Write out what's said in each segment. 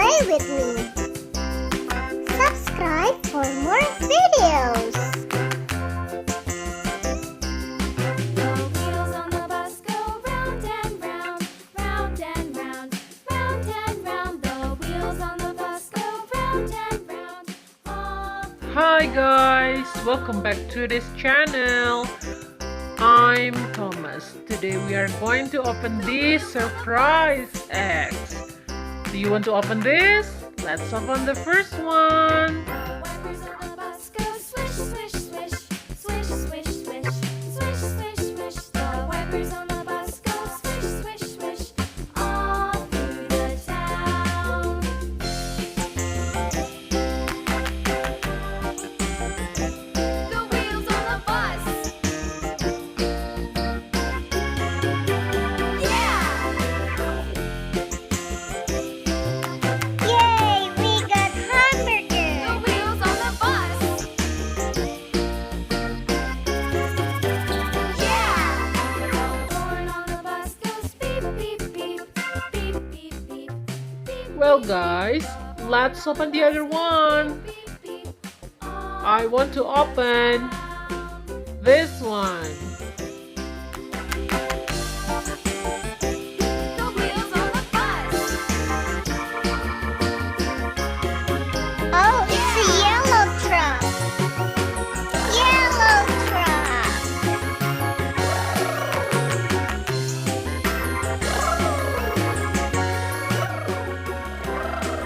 play with me. Subscribe for more videos. The wheels on the bus go round and round, round and round, round and round. The wheels on the bus go round and round. Hi guys, welcome back to this channel. I'm Thomas. Today we are going to open this surprise eggs. Do you want to open this? Let's open the first one. The wipers on the bus go swish, swish, swish, swish, swish, swish, swish, swish, swish. The wipers on the bus go swish, swish, swish, all through the town. The wheels on the bus. Yay, we got hamburger. The wheels on the bus. The horn on the bus goes beep, beep, beep, beep, beep, beep, beep. Well guys, let's open the other one. Beep, beep, I want to open this one. the wheels on the bus. Oh, it's a yellow truck. Yellow truck.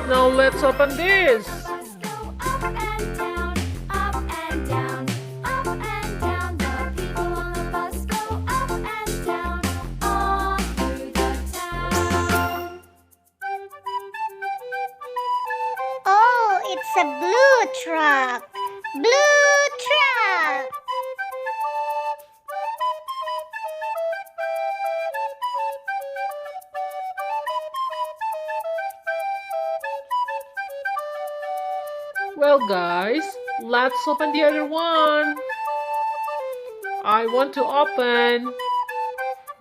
Now let's open this. Bus go up and down, up and down, up and down. The people on the bus go up and down, all through the town. Oh, it's a blue truck. Blue truck. Well guys, let's open the other one. I want to open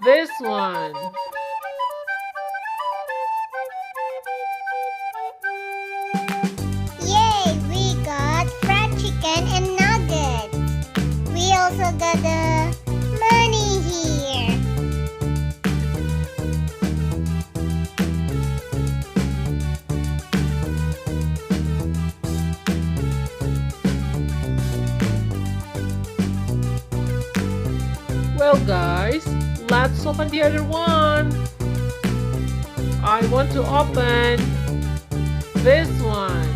this one. Yay, we got fried chicken and nuggets. We also got the money here. Well guys, let's open the other one. I want to open this one.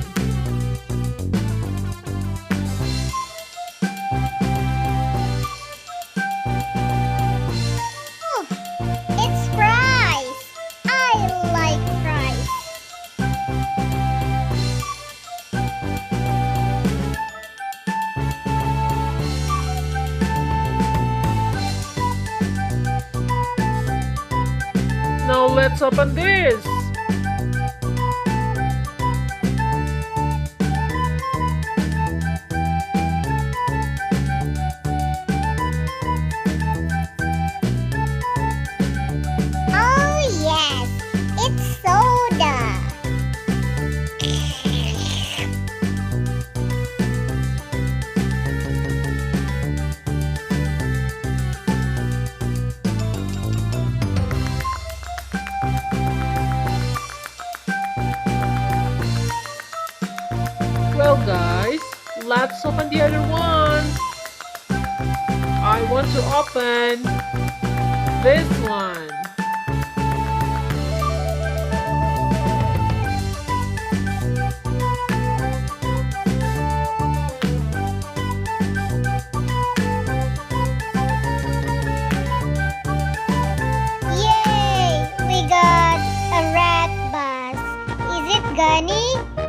Oh, it's fries. I like fries. Now let's open this. Oh yes, it's soda. Well guys, let's open the other one. I want to open this one. Yay, we got a rat bus. Is it Gunny?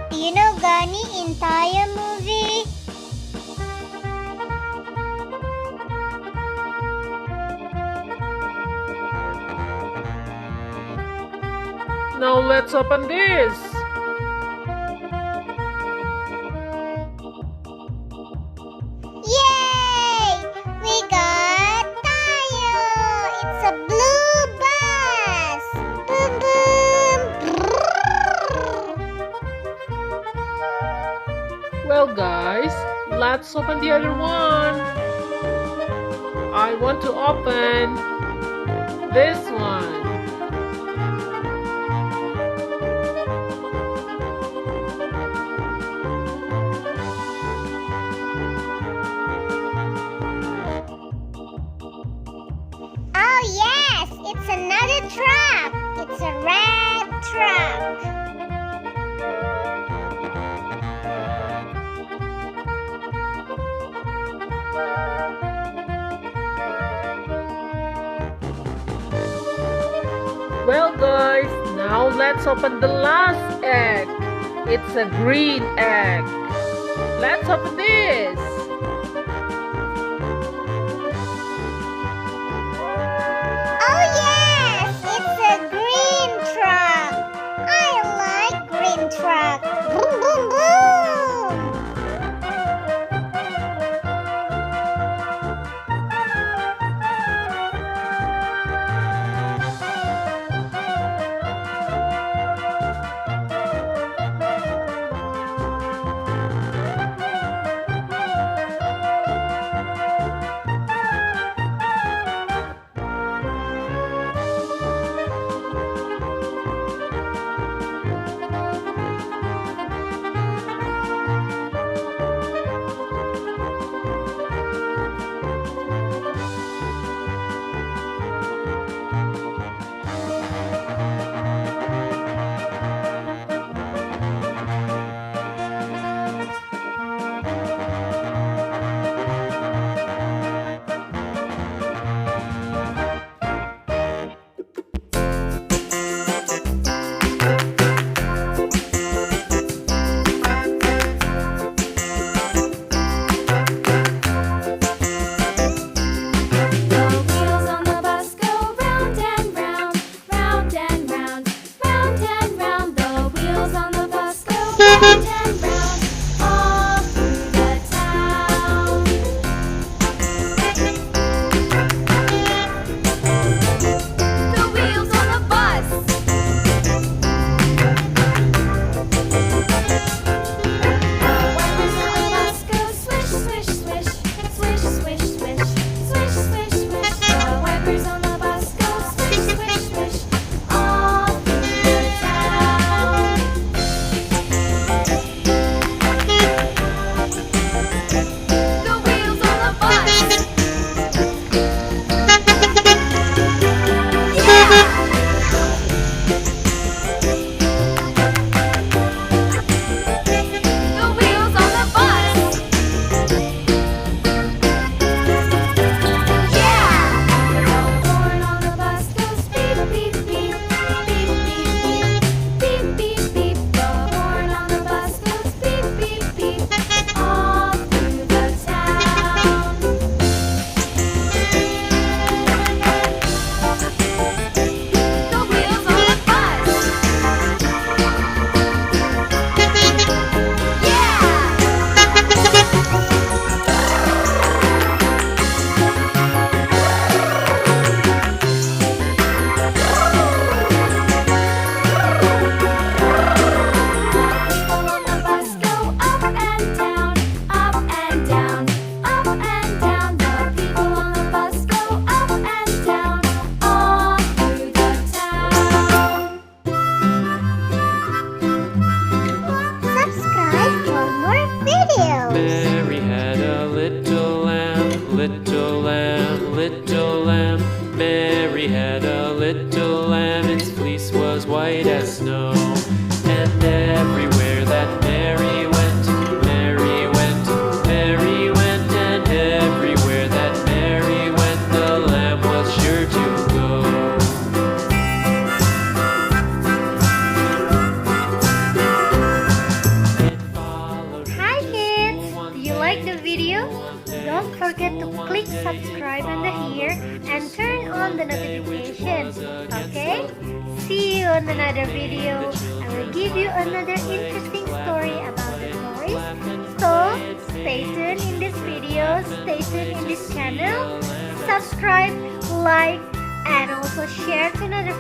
Do you know Gunny in Thai movie? Now let's open this. Yay! We got Tayo! It's a blue bus! Boom boom! let's open the other one. I want to open this one. Oh yes, it's another truck. It's a red truck. Well guys, now let's open the last egg. It's a green egg. Let's open this. Oh yes, it's a green truck. I like green truck. Boom, boom, boom. The wheels on the bus go round and round, round and round, round and round. The wheels on the bus go round and round, all through the town. The wheels on the bus. The wipers on the bus go swish, swish, swish, swish, swish, swish, swish, swish, swish. The wipers on the bus go swish, swish, swish, all through the town. The wheels on the bus. The wheels on the bus. Yeah! The horn on the bus goes beep, beep, beep, beep, beep, beep, beep, beep, beep. The horn on the bus goes beep, beep, beep, all through the town. The wheels on the bus. People on the bus go up and down, up and down, up and down. The people on the bus go up and down, all through the town. Subscribe for more videos. Mary had a little lamb, little lamb, little lamb. Mary had a little lamb, its fleece was white as snow. And everywhere that Mary went, Mary went, Mary went. And everywhere that Mary went, the lamb was sure to go. It followed Hi just kids! for one Do you like the day. video? Don't forget to click subscribe on the here and turn on the notification. Okay? See you on another video. I will give you another interesting story about the toys. So stay tuned in this video, stay tuned in this channel, subscribe, like, and also share to another